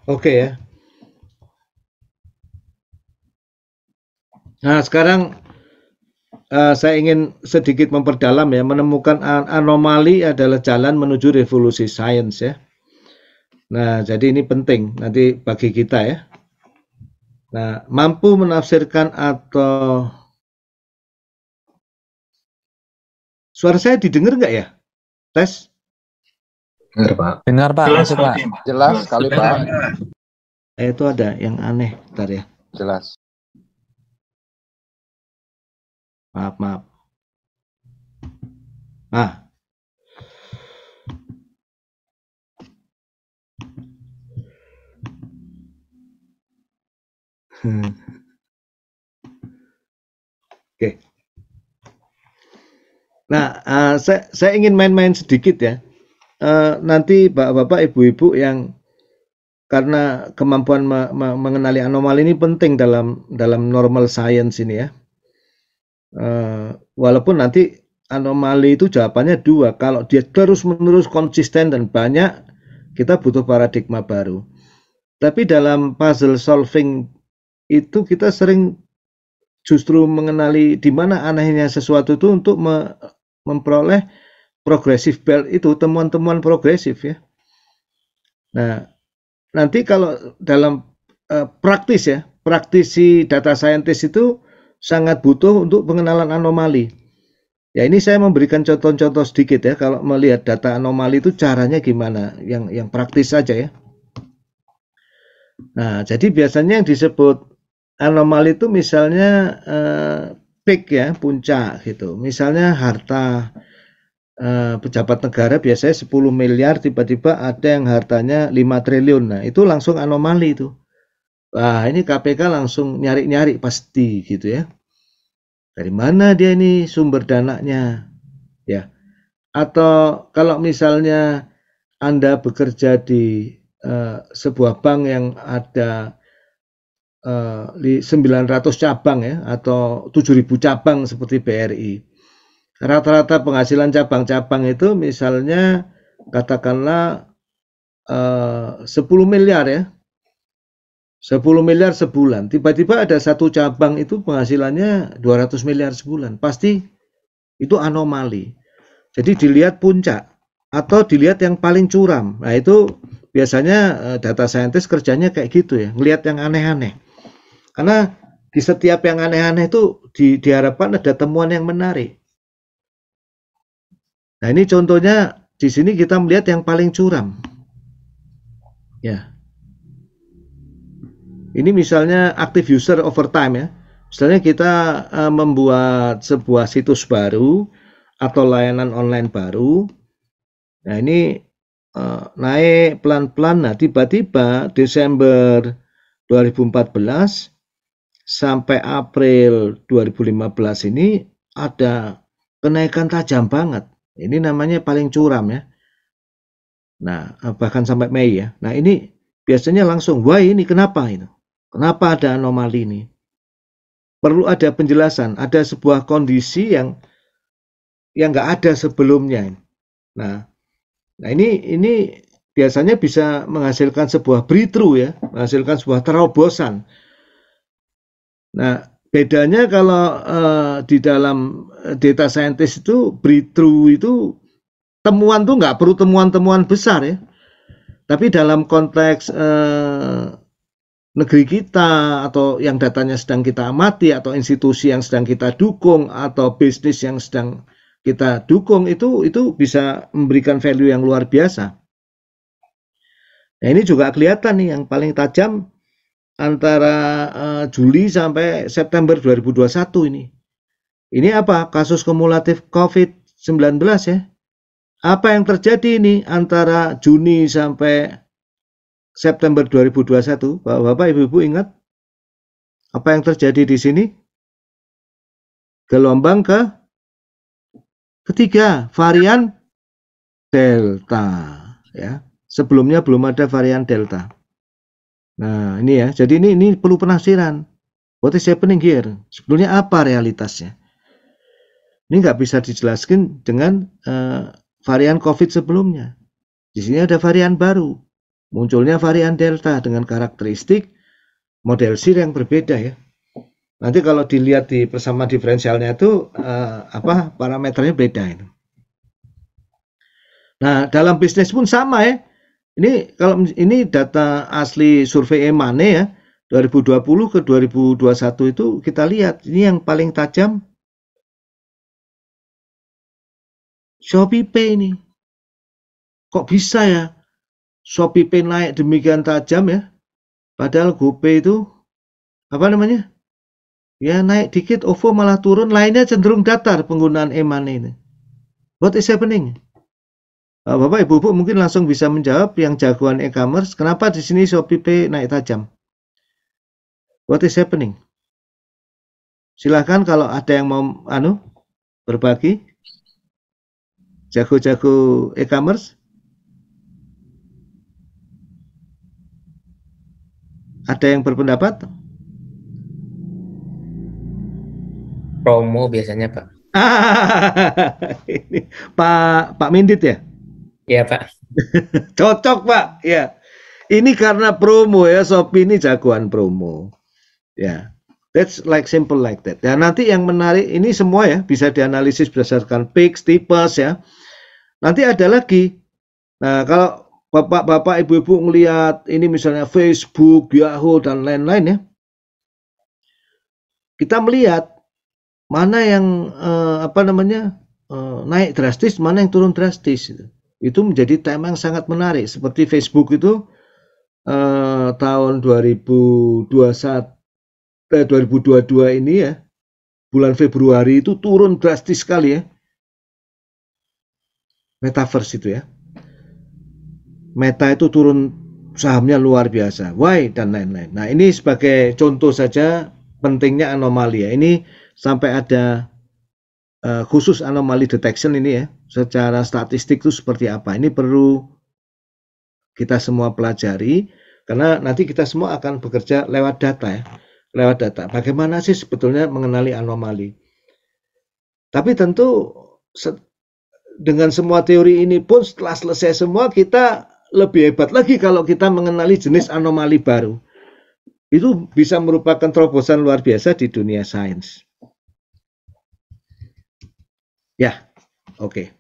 Oke ya. Nah, sekarang saya ingin sedikit memperdalam ya, menemukan anomali adalah jalan menuju revolusi sains ya. Nah, jadi ini penting nanti bagi kita ya. Nah, mampu menafsirkan atau suara saya didengar nggak ya? Tes? Dengar, Pak. Dengar, Pak. Jelas, Masuk, Pak. Jelas sekali, Pak. Itu ada yang aneh, bentar ya. Jelas. Maaf. Ah. Oke. Nah, saya ingin main-main sedikit ya. Nanti bapak-bapak, ibu-ibu yang karena kemampuan mengenali anomali ini penting dalam normal science ini ya. Walaupun nanti anomali itu jawabannya dua. Kalau dia terus-menerus konsisten dan banyak, kita butuh paradigma baru. Tapi dalam puzzle solving itu kita sering justru mengenali di mana anehnya sesuatu itu untuk memperoleh progressive belt itu, temuan-temuan progresif ya. Nah, nanti kalau dalam praktis ya, praktisi data scientist itu sangat butuh untuk pengenalan anomali. Ya, ini saya memberikan contoh-contoh sedikit ya, kalau melihat data anomali itu caranya gimana, yang praktis saja ya. Nah, jadi biasanya yang disebut anomali itu misalnya peak ya, puncak gitu. Misalnya harta pejabat negara biasanya 10 miliar, tiba-tiba ada yang hartanya 5 triliun. Nah, itu langsung anomali itu. Wah, ini KPK langsung nyari-nyari pasti gitu ya. Dari mana dia ini sumber dananya? Ya. Atau kalau misalnya Anda bekerja di sebuah bank yang ada 900 cabang ya, atau 7.000 cabang seperti BRI. Rata-rata penghasilan cabang-cabang itu misalnya katakanlah 10 miliar ya. 10 miliar sebulan. Tiba-tiba ada satu cabang itu penghasilannya 200 miliar sebulan. Pasti itu anomali. Jadi dilihat puncak atau dilihat yang paling curam. Nah, itu biasanya data scientist kerjanya kayak gitu ya, ngelihat yang aneh-aneh. Karena di setiap yang aneh-aneh itu diharapkan ada temuan yang menarik. Nah, ini contohnya di sini kita melihat yang paling curam. Ya. Ini misalnya active user over time ya. Misalnya kita membuat sebuah situs baru atau layanan online baru. Nah, ini naik pelan-pelan. Nah, tiba-tiba Desember 2014 sampai April 2015 ini ada kenaikan tajam banget. Ini namanya paling curam ya. Nah, bahkan sampai Mei ya. Nah, ini biasanya langsung, wah ini kenapa itu? Kenapa ada anomali ini? Perlu ada penjelasan, ada sebuah kondisi yang nggak ada sebelumnya. Nah, ini biasanya bisa menghasilkan sebuah breakthrough ya, menghasilkan sebuah terobosan. Nah, bedanya kalau di dalam data scientist itu breakthrough itu temuan tuh nggak perlu temuan-temuan besar ya. Tapi dalam konteks negeri kita atau yang datanya sedang kita amati atau institusi yang sedang kita dukung atau bisnis yang sedang kita dukung itu bisa memberikan value yang luar biasa. Nah, ini juga kelihatan nih yang paling tajam antara Juli sampai September 2021 ini. Ini apa? Kasus kumulatif COVID-19 ya. Apa yang terjadi ini antara Juni sampai September 2021? Bapak, Ibu-ibu ingat? Apa yang terjadi di sini? Gelombang ketiga, varian Delta ya. Sebelumnya belum ada varian Delta. Nah, ini ya. Jadi ini perlu penafsiran. What is happening here? Sebetulnya apa realitasnya? Ini nggak bisa dijelaskan dengan varian COVID sebelumnya. Di sini ada varian baru, munculnya varian Delta dengan karakteristik model SIR yang berbeda ya. Nanti kalau dilihat di persamaan diferensialnya itu parameternya beda itu. Nah, dalam bisnis pun sama ya. Ini data asli survei Emane ya, 2020 ke 2021 itu kita lihat ini yang paling tajam ShopeePay ini. Kok bisa ya ShopeePay naik demikian tajam ya? Padahal GoPay itu ya naik dikit, OVO malah turun, lainnya cenderung datar penggunaan Emane ini. What is happening? Bapak Ibu mungkin langsung bisa menjawab yang jagoan e-commerce, kenapa di sini ShopeePay naik tajam? What is happening? Silahkan kalau ada yang mau berbagi. Jago-jago e-commerce. Ada yang berpendapat? Promo biasanya, Pak. Ini Pak Mindit ya? Iya, Pak. Cocok, Pak. Ya. Ini karena promo ya, Shopee ini jagoan promo. Ya. That's like simple like that. Ya, nanti yang menarik ini semua ya bisa dianalisis berdasarkan peaks, tipes ya. Nanti ada lagi. Nah, kalau Bapak, Ibu-ibu ngelihat ini misalnya Facebook, Yahoo dan lain-lain ya. Kita melihat mana yang naik drastis, mana yang turun drastis. Itu menjadi tema yang sangat menarik. Seperti Facebook itu tahun 2022 ini ya, bulan Februari itu turun drastis sekali ya. Metaverse itu ya. Meta itu turun sahamnya luar biasa. Why dan lain-lain. Nah, ini sebagai contoh saja pentingnya anomali ya. Ini sampai ada khusus anomali detection ini ya. Secara statistik itu seperti apa. Ini perlu kita semua pelajari karena nanti kita semua akan bekerja lewat data ya. Lewat data. Bagaimana sih sebetulnya mengenali anomali. Tapi tentu dengan semua teori ini pun setelah selesai semua kita lebih hebat lagi kalau kita mengenali jenis anomali baru. Itu bisa merupakan terobosan luar biasa di dunia sains. Ya, oke.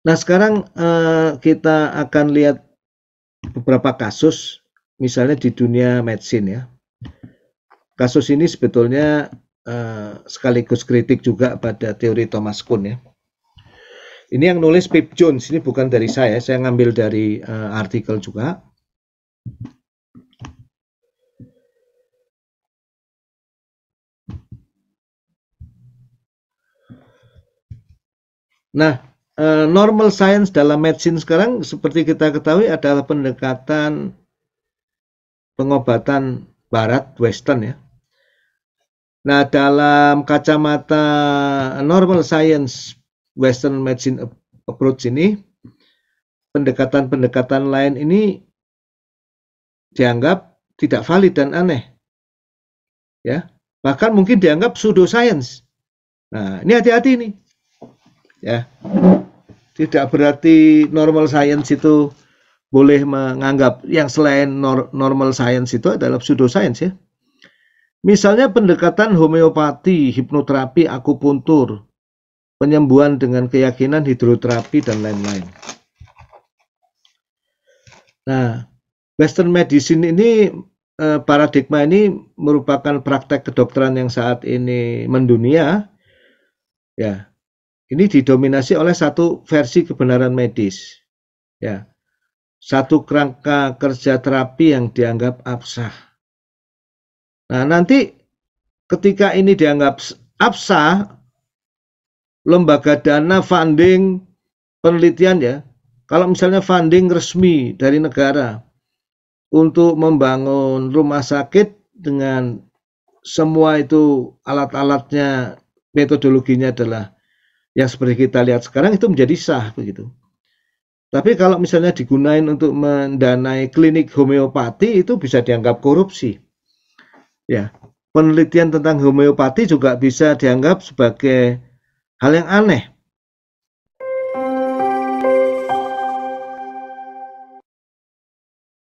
Nah, sekarang kita akan lihat beberapa kasus, misalnya di dunia medicine ya. Kasus ini sebetulnya sekaligus kritik juga pada teori Thomas Kuhn ya. Ini yang nulis Pip Jones, ini bukan dari saya ngambil dari artikel juga. Nah, normal science dalam medicine sekarang seperti kita ketahui adalah pendekatan pengobatan barat, western ya. Nah, dalam kacamata normal science Western medicine approach ini, pendekatan-pendekatan lain ini dianggap tidak valid dan aneh. Ya, bahkan mungkin dianggap pseudoscience. Nah, ini hati-hati nih. Ya. Tidak berarti normal science itu boleh menganggap yang selain normal science itu adalah pseudoscience ya. Misalnya pendekatan homeopati, hipnoterapi, akupuntur, penyembuhan dengan keyakinan, hidroterapi, dan lain-lain. Nah, Western medicine ini, paradigma ini merupakan praktek kedokteran yang saat ini mendunia. Ya, ini didominasi oleh satu versi kebenaran medis. Ya, satu kerangka kerja terapi yang dianggap absah. Nah, nanti ketika ini dianggap absah, lembaga dana funding penelitian ya, kalau misalnya funding resmi dari negara untuk membangun rumah sakit dengan semua itu alat-alatnya, metodologinya adalah yang seperti kita lihat sekarang, itu menjadi sah begitu. Tapi kalau misalnya digunakan untuk mendanai klinik homeopati, itu bisa dianggap korupsi. Ya, penelitian tentang homeopati juga bisa dianggap sebagai hal yang aneh.